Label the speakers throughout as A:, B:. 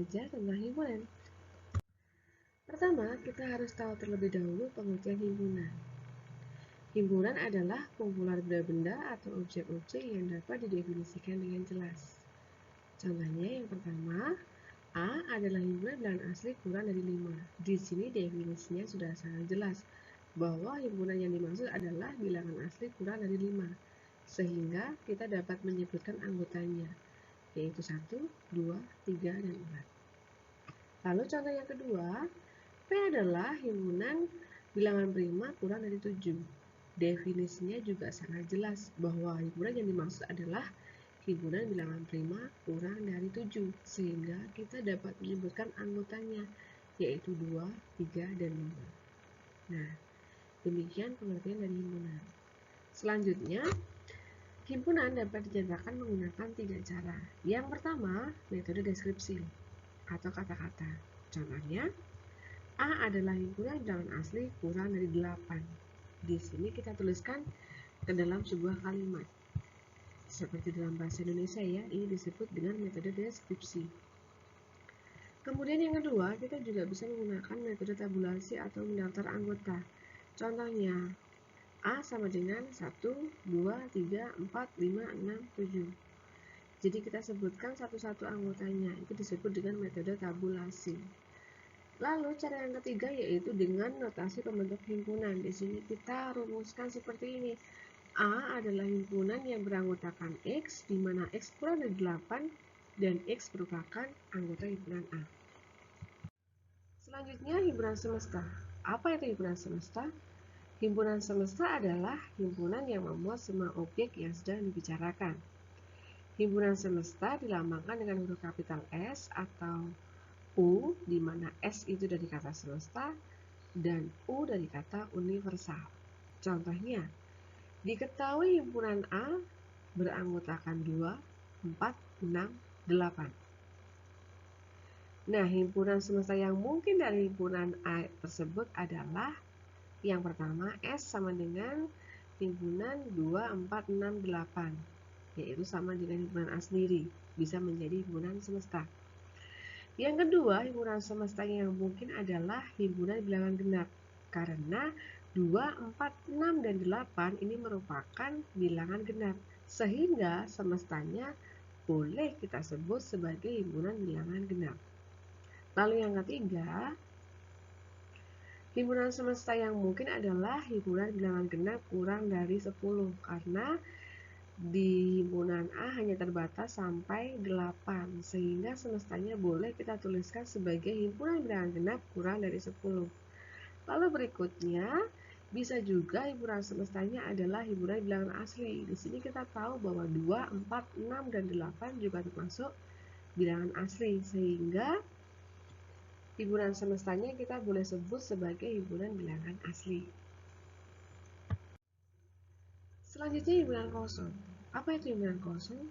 A: belajar tentang himpunan. Pertama, kita harus tahu terlebih dahulu pengertian himpunan. Himpunan adalah kumpulan benda-benda atau objek-objek yang dapat didefinisikan dengan jelas. Contohnya yang pertama, A adalah himpunan bilangan asli kurang dari 5. Di sini definisinya sudah sangat jelas bahwa himpunan yang dimaksud adalah bilangan asli kurang dari 5. Sehingga kita dapat menyebutkan anggotanya, yaitu 1, 2, 3, dan 4. Lalu contoh yang kedua, P adalah himpunan bilangan prima kurang dari 7. Definisinya juga sangat jelas bahwa himpunan yang dimaksud adalah himpunan bilangan prima kurang dari 7, sehingga kita dapat menyebutkan anggotanya, yaitu 2, 3, dan 5. Nah, demikian pengertian dari himpunan. Selanjutnya, himpunan dapat dinyatakan menggunakan 3 cara. Yang pertama, metode deskripsi atau kata-kata. Contohnya, A adalah himpunan bilangan asli kurang dari 8. Di sini kita tuliskan ke dalam sebuah kalimat. Seperti dalam bahasa Indonesia ya, ini disebut dengan metode deskripsi. Kemudian yang kedua, kita juga bisa menggunakan metode tabulasi atau mendaftar anggota. Contohnya, A sama dengan 1, 2, 3, 4, 5, 6, 7. Jadi kita sebutkan satu-satu anggotanya, itu disebut dengan metode tabulasi. Lalu cara yang ketiga yaitu dengan notasi pembentuk himpunan. Di sini kita rumuskan seperti ini. A adalah himpunan yang beranggotakan X, di mana X kurang dari 8 dan X merupakan anggota himpunan A. Selanjutnya, himpunan semesta. Apa itu himpunan semesta? Himpunan semesta adalah himpunan yang memuat semua objek yang sedang dibicarakan. Himpunan semesta dilambangkan dengan huruf kapital S atau U, di mana S itu dari kata semesta dan U dari kata universal. Contohnya, diketahui himpunan A beranggotakan 2, 4, 6, 8. Nah, himpunan semesta yang mungkin dari himpunan A tersebut adalah yang pertama, S sama dengan himpunan 2, 4, 6, 8, yaitu sama dengan himpunan A sendiri, bisa menjadi himpunan semesta. Yang kedua, himpunan semesta yang mungkin adalah himpunan bilangan genap, karena 2, 4, 6, dan 8 ini merupakan bilangan genap, sehingga semestanya boleh kita sebut sebagai himpunan bilangan genap. Lalu yang ketiga, himpunan semesta yang mungkin adalah himpunan bilangan genap kurang dari 10, karena di himpunan A hanya terbatas sampai 8, sehingga semestanya boleh kita tuliskan sebagai himpunan bilangan genap kurang dari 10. Lalu berikutnya, bisa juga himpunan semestanya adalah himpunan bilangan asli. Di sini kita tahu bahwa 2, 4, 6, dan 8 juga termasuk bilangan asli, sehingga himpunan semestanya kita boleh sebut sebagai himpunan bilangan asli. Selanjutnya, himpunan kosong. Apa itu himpunan kosong?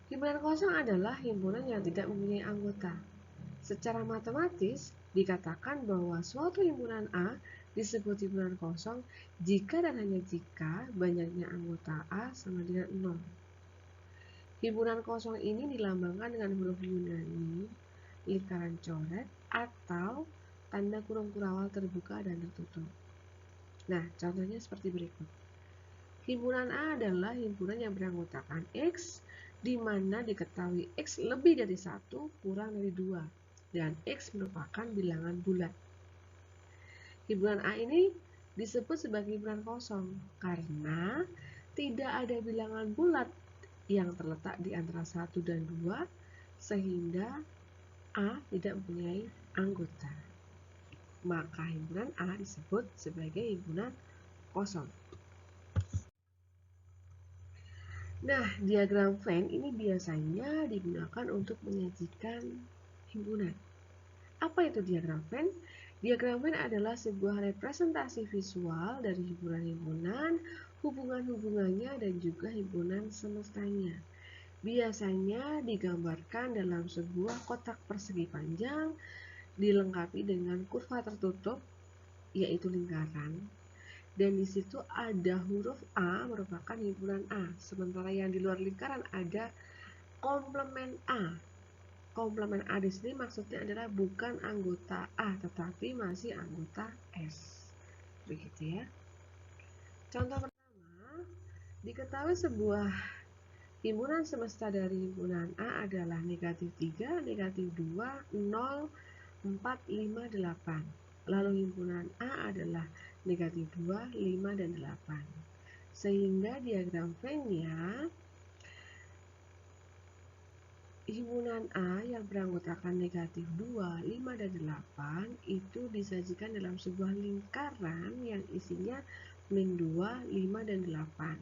A: Himpunan kosong adalah himpunan yang tidak mempunyai anggota. Secara matematis, dikatakan bahwa suatu himpunan A disebut himpunan kosong jika dan hanya jika banyaknya anggota A sama dengan 0. Himpunan kosong ini dilambangkan dengan huruf Yunani, lingkaran coret, atau tanda kurung kurawal terbuka dan tertutup. Nah, contohnya seperti berikut. Himpunan A adalah himpunan yang beranggotakan X, di mana diketahui X lebih dari 1 kurang dari 2, dan X merupakan bilangan bulat. Himpunan A ini disebut sebagai himpunan kosong karena tidak ada bilangan bulat yang terletak di antara 1 dan 2, sehingga A tidak mempunyai anggota. Maka himpunan A disebut sebagai himpunan kosong. Nah, diagram Venn ini biasanya digunakan untuk menyajikan himpunan. Apa itu diagram Venn? Diagram Venn adalah sebuah representasi visual dari himpunan-himpunan, hubungan-hubungannya, dan juga himpunan semestanya. Biasanya digambarkan dalam sebuah kotak persegi panjang, dilengkapi dengan kurva tertutup, yaitu lingkaran. Dan di situ ada huruf A merupakan himpunan A, sementara yang di luar lingkaran ada komplement A. komplemen A di sini maksudnya adalah bukan anggota A, tetapi masih anggota S. Begitu ya. Contoh pertama, diketahui sebuah himpunan semesta dari himpunan A adalah negatif 3, negatif 2, 0, 4, 5, 8. Lalu himpunan A adalah negatif 2, 5, dan 8. Sehingga diagram Venn-nya, himpunan A yang beranggotakan negatif 2, 5, dan 8 itu disajikan dalam sebuah lingkaran yang isinya min 2, 5, dan 8.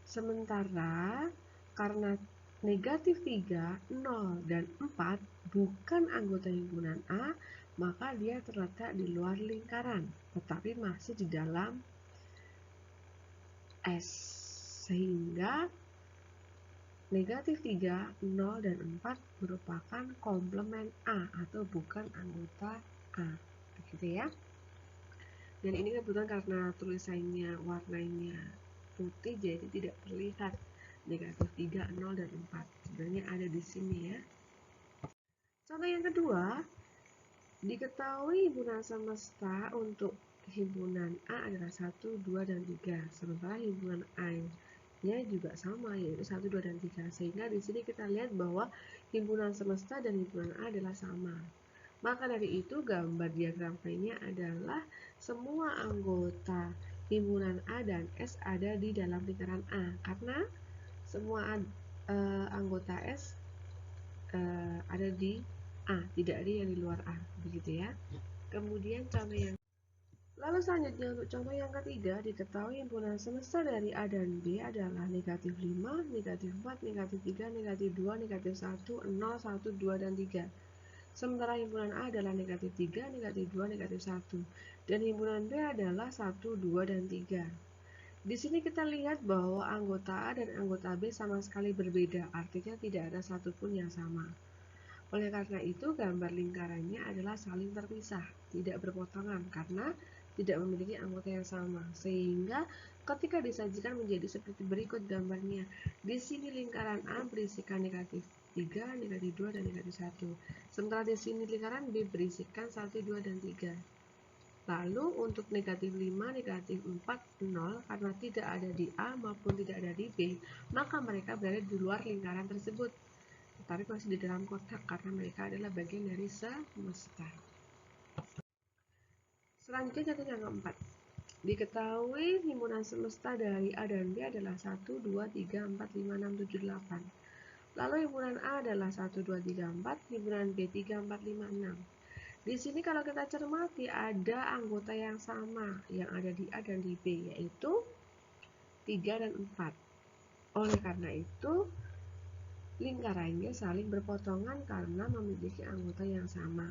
A: Sementara karena negatif 3, 0, dan 4 bukan anggota himpunan A, maka dia terletak di luar lingkaran, tetapi masih di dalam S. Sehingga negatif 3, 0, dan 4 merupakan komplemen A atau bukan anggota A. Begitu ya. Dan ini kebetulan karena tulisannya warnanya putih, jadi tidak terlihat negatif 3, 0, dan 4. Sebenarnya ada di sini ya. Contoh yang kedua, diketahui himpunan semesta untuk himpunan A adalah 1, 2, dan 3. Sementara himpunan A-nya juga sama, yaitu 1, 2, dan 3. Sehingga di sini kita lihat bahwa himpunan semesta dan himpunan A adalah sama. Maka dari itu gambar diagram Venn-nya adalah semua anggota himpunan A dan S ada di dalam lingkaran A, karena semua anggota S ada di A, tidak ada yang di luar A, begitu ya. Kemudian contoh yang lalu selanjutnya untuk contoh yang ketiga, diketahui himpunan semesta dari A dan B adalah negatif 5, negatif 4, negatif 3, negatif 2, negatif 1, 0, 1, 2, dan 3. Sementara himpunan A adalah negatif 3, negatif 2, negatif 1. Dan himpunan B adalah 1, 2, dan 3. Di sini kita lihat bahwa anggota A dan anggota B sama sekali berbeda, artinya tidak ada satupun yang sama. Oleh karena itu, gambar lingkarannya adalah saling terpisah, tidak berpotongan karena tidak memiliki anggota yang sama. Sehingga ketika disajikan menjadi seperti berikut gambarnya. Di sini lingkaran A berisikan negatif 3, negatif 2, dan negatif 1. Sementara di sini lingkaran B berisikan 1, 2, dan 3. Lalu untuk negatif 5, negatif 4, 0 karena tidak ada di A maupun tidak ada di B, maka mereka berada di luar lingkaran tersebut, tetapi masih di dalam kotak karena mereka adalah bagian dari semesta. Selanjutnya contoh yang keempat. Diketahui himpunan semesta dari A dan B adalah 1, 2, 3, 4, 5, 6, 7, 8. Lalu himpunan A adalah 1, 2, 3, 4, himpunan B 3, 4, 5, 6. Di sini kalau kita cermati ada anggota yang sama yang ada di A dan di B, yaitu 3 dan 4. Oleh karena itu, lingkarannya saling berpotongan karena memiliki anggota yang sama.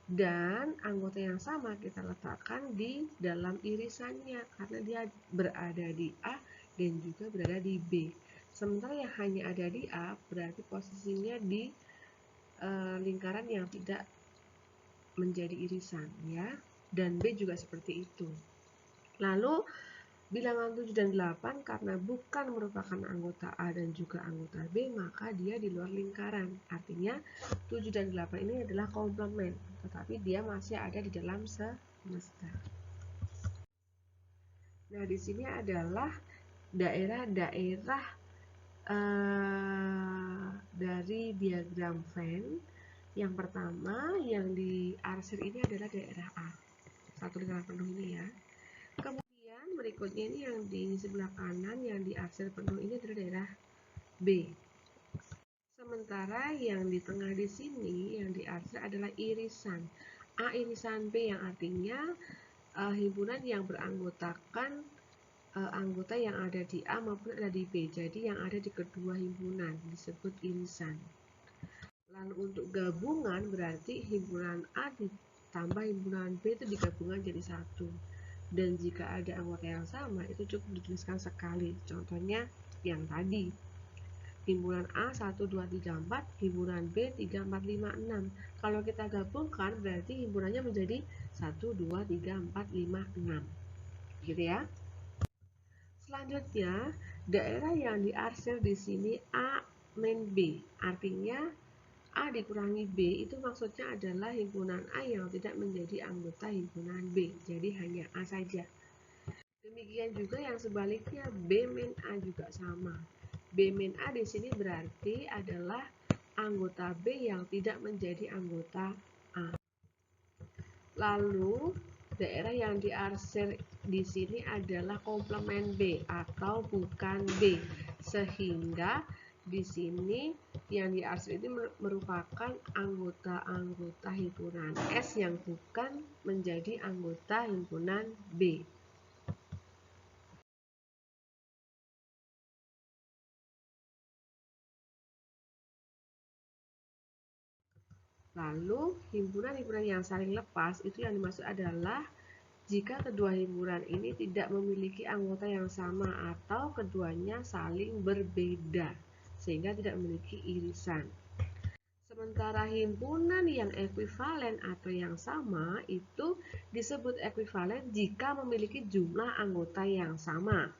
A: Dan anggota yang sama kita letakkan di dalam irisannya karena dia berada di A dan juga berada di B. Sementara yang hanya ada di A berarti posisinya di lingkaran yang tidak menjadi irisan ya. Dan B juga seperti itu. Lalu bilangan 7 dan 8 karena bukan merupakan anggota A dan juga anggota B, maka dia di luar lingkaran. Artinya 7 dan 8 ini adalah komplemen, tetapi dia masih ada di dalam semesta. Nah, di sini adalah daerah-daerah dari diagram Venn. Yang pertama yang diarsir ini adalah daerah A, satu lingkaran penuh ini ya. Kemudian berikutnya ini yang di sebelah kanan yang diarsir penuh ini adalah daerah B. Sementara yang di tengah di sini yang diarsir adalah irisan A irisan B, yang artinya himpunan yang beranggotakan anggota yang ada di A maupun ada di B. Jadi yang ada di kedua himpunan disebut irisan. Lalu untuk gabungan berarti himpunan A ditambah himpunan B itu digabungkan jadi satu. Dan jika ada anggota yang sama itu cukup dituliskan sekali. Contohnya yang tadi. Himpunan A 1, 2, 3, 4, himpunan B 3, 4, 5, 6. Kalau kita gabungkan berarti himpunannya menjadi 1, 2, 3, 4, 5, 6. Gitu ya. Selanjutnya, daerah yang diarsir di sini A min B. Artinya A dikurangi B itu maksudnya adalah himpunan A yang tidak menjadi anggota himpunan B. Jadi hanya A saja. Demikian juga yang sebaliknya, B min A juga sama. B min A di sini berarti adalah anggota B yang tidak menjadi anggota A. Lalu daerah yang diarsir di sini adalah komplement B atau bukan B, sehingga di sini yang diarsir ini merupakan anggota-anggota himpunan S yang bukan menjadi anggota himpunan B. Lalu himpunan-himpunan yang saling lepas itu yang dimaksud adalah jika kedua himpunan ini tidak memiliki anggota yang sama atau keduanya saling berbeda sehingga tidak memiliki irisan. Sementara himpunan yang ekuivalen atau yang sama itu disebut ekuivalen jika memiliki jumlah anggota yang sama.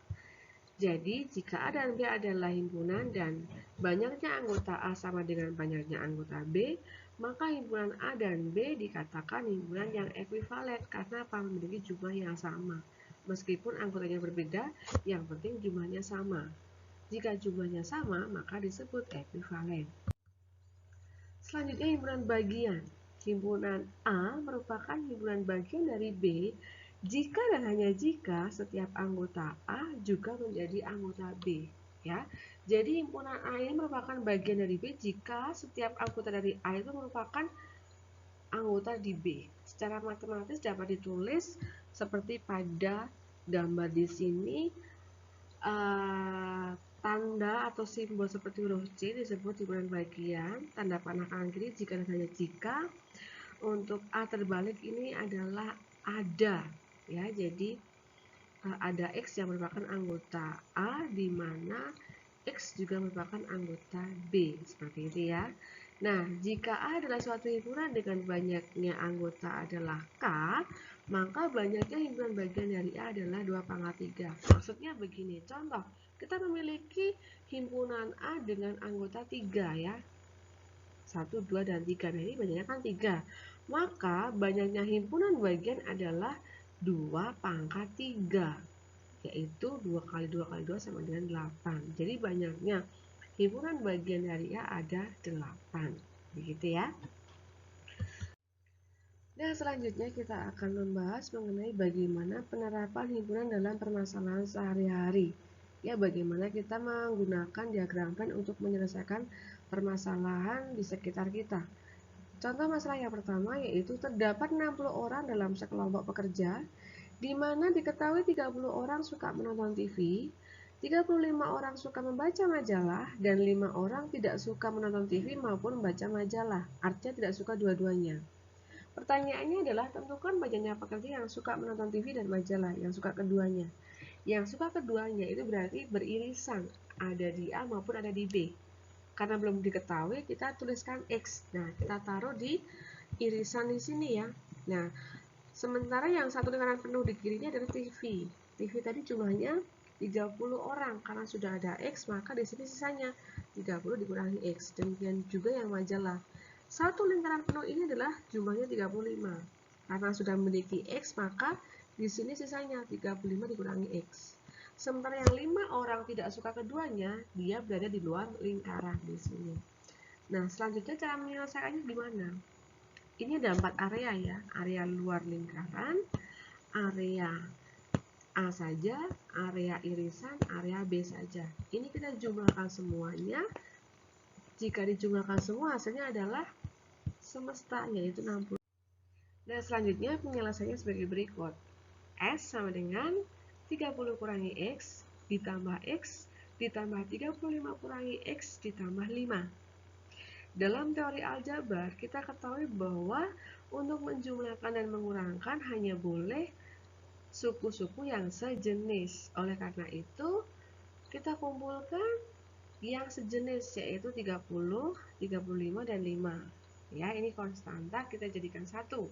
A: Jadi, jika A dan B adalah himpunan dan banyaknya anggota A sama dengan banyaknya anggota B, maka himpunan A dan B dikatakan himpunan yang ekuivalen karena apa? Memiliki jumlah yang sama. Meskipun anggotanya berbeda, yang penting jumlahnya sama. Jika jumlahnya sama, maka disebut ekuivalen. Selanjutnya himpunan bagian. Himpunan A merupakan himpunan bagian dari B jika dan hanya jika setiap anggota A juga menjadi anggota B. Ya, jadi himpunan A ini merupakan bagian dari B jika setiap anggota dari A itu merupakan anggota di B. Secara matematis dapat ditulis seperti pada gambar di sini. Tanda atau simbol seperti huruf C disebut himpunan bagian, tanda panah kanan kiri jika dan hanya jika. Untuk A terbalik ini adalah ada, ya. Jadi ada X yang merupakan anggota A di mana X juga merupakan anggota B, seperti itu ya. Nah, jika A adalah suatu himpunan dengan banyaknya anggota adalah K, maka banyaknya himpunan bagian dari A adalah 2/3. Maksudnya begini, contoh, kita memiliki himpunan A dengan anggota 3 ya. 1, 2, dan 3. Nah, ini banyaknya kan 3. Maka banyaknya himpunan bagian adalah 2/3. Yaitu 2 kali 2 kali 2 sama dengan 8. Jadi banyaknya himpunan bagian dari A ada 8. Begitu ya. Nah, selanjutnya kita akan membahas mengenai bagaimana penerapan himpunan dalam permasalahan sehari-hari. Ya, bagaimana kita menggunakan diagram Venn untuk menyelesaikan permasalahan di sekitar kita. Contoh masalah yang pertama yaitu terdapat 60 orang dalam sekelompok pekerja, di mana diketahui 30 orang suka menonton TV, 35 orang suka membaca majalah, dan 5 orang tidak suka menonton TV maupun membaca majalah. Artinya tidak suka dua-duanya. Pertanyaannya adalah tentukan banyaknya pekerja yang suka menonton TV dan majalah, yang suka keduanya. Yang suka keduanya itu berarti beririsan, ada di A maupun ada di B. Karena belum diketahui, kita tuliskan X. Nah, kita taruh di irisan di sini ya. Nah, sementara yang satu lingkaran penuh di kirinya adalah TV. TV tadi jumlahnya 30 orang. Karena sudah ada X, maka di sini sisanya 30 dikurangi X. Demikian juga yang majalah. Satu lingkaran penuh ini adalah jumlahnya 35. Karena sudah memiliki X, maka di sini sisanya 35 dikurangi X. Sementara yang 5 orang tidak suka keduanya, dia berada di luar lingkaran di sini. Nah, selanjutnya cara menyelesaikannya gimana? Ini ada 4 area ya, area luar lingkaran, area A saja, area irisan, area B saja. Ini kita jumlahkan semuanya. Jika dijumlahkan semua, hasilnya adalah semesta, yaitu 60. Dan selanjutnya penyelesaiannya sebagai berikut. S sama dengan 30 kurangi X ditambah X ditambah 35 kurangi X ditambah 5. Dalam teori aljabar, kita ketahui bahwa untuk menjumlahkan dan mengurangkan hanya boleh suku-suku yang sejenis. Oleh karena itu, kita kumpulkan yang sejenis, yaitu 30, 35, dan 5. Ya, ini konstanta, kita jadikan 1.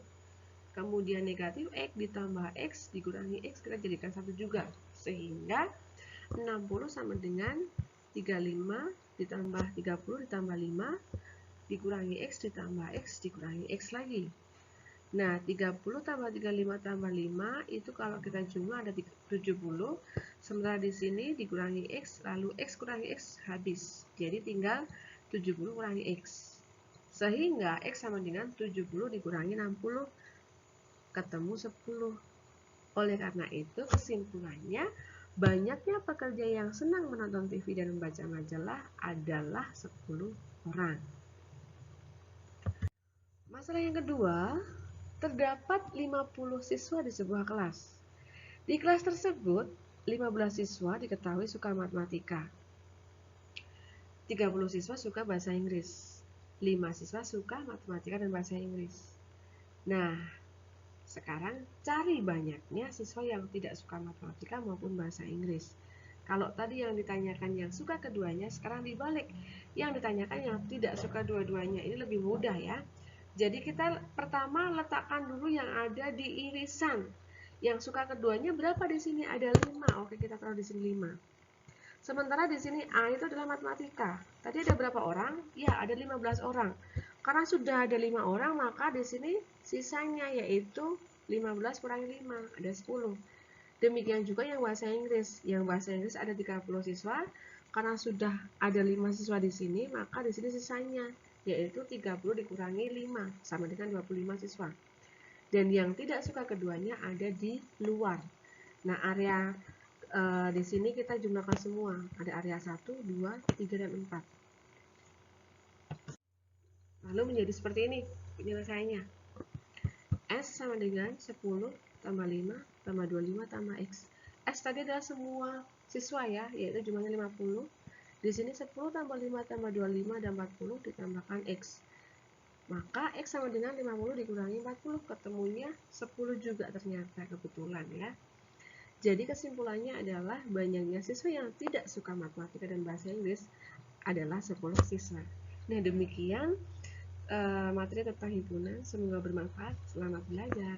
A: Kemudian negatif X ditambah X dikurangi X, kita jadikan 1 juga. Sehingga 60 sama dengan 35 ditambah 30 ditambah 5 dikurangi X ditambah X dikurangi X lagi. Nah, 30 tambah 35 tambah 5 itu kalau kita jumlah ada 70. Sementara di sini dikurangi X, lalu X kurangi X habis. Jadi tinggal 70 kurangi X. Sehingga X sama dengan 70 dikurangi 60, ketemu 10. Oleh karena itu, kesimpulannya, banyaknya pekerja yang senang menonton TV dan membaca majalah adalah 10 orang. Masalah yang kedua, terdapat 50 siswa di sebuah kelas. Di kelas tersebut, 15 siswa diketahui suka matematika. 30 siswa suka bahasa Inggris. 5 siswa suka matematika dan bahasa Inggris. Nah, sekarang cari banyaknya siswa yang tidak suka matematika maupun bahasa Inggris. Kalau tadi yang ditanyakan yang suka keduanya, sekarang dibalik. Yang ditanyakan yang tidak suka dua-duanya. Ini lebih mudah ya. Jadi kita pertama letakkan dulu yang ada di irisan. Yang suka keduanya berapa di sini? Ada 5. Oke, kita taruh di sini 5. Sementara di sini A itu adalah matematika. Tadi ada berapa orang? Ya, ada 15 orang. Karena sudah ada 5 orang, maka di sini sisanya yaitu 15 kurangi 5, ada 10. Demikian juga yang bahasa Inggris. Yang bahasa Inggris ada 30 siswa. Karena sudah ada 5 siswa di sini, maka di sini sisanya yaitu 30 dikurangi 5 sama dengan 25 siswa. Dan yang tidak suka keduanya ada di luar. Nah, area di sini kita jumlahkan semua. Ada area 1, 2, 3, dan 4. Lalu menjadi seperti ini penyelesaiannya. S sama dengan 10 tambah 5 tambah 25 tambah X. X tadi adalah semua siswa ya, yaitu jumlahnya 50. Di sini 10 tambah 5 tambah 25 dan 40 ditambahkan X. Maka X sama dengan 50 dikurangi 40, ketemunya 10 juga ternyata, kebetulan ya. Jadi kesimpulannya adalah banyaknya siswa yang tidak suka matematika dan bahasa Inggris adalah 10 siswa. Nah, demikian materi tentang himpunan. Semoga bermanfaat. Selamat belajar.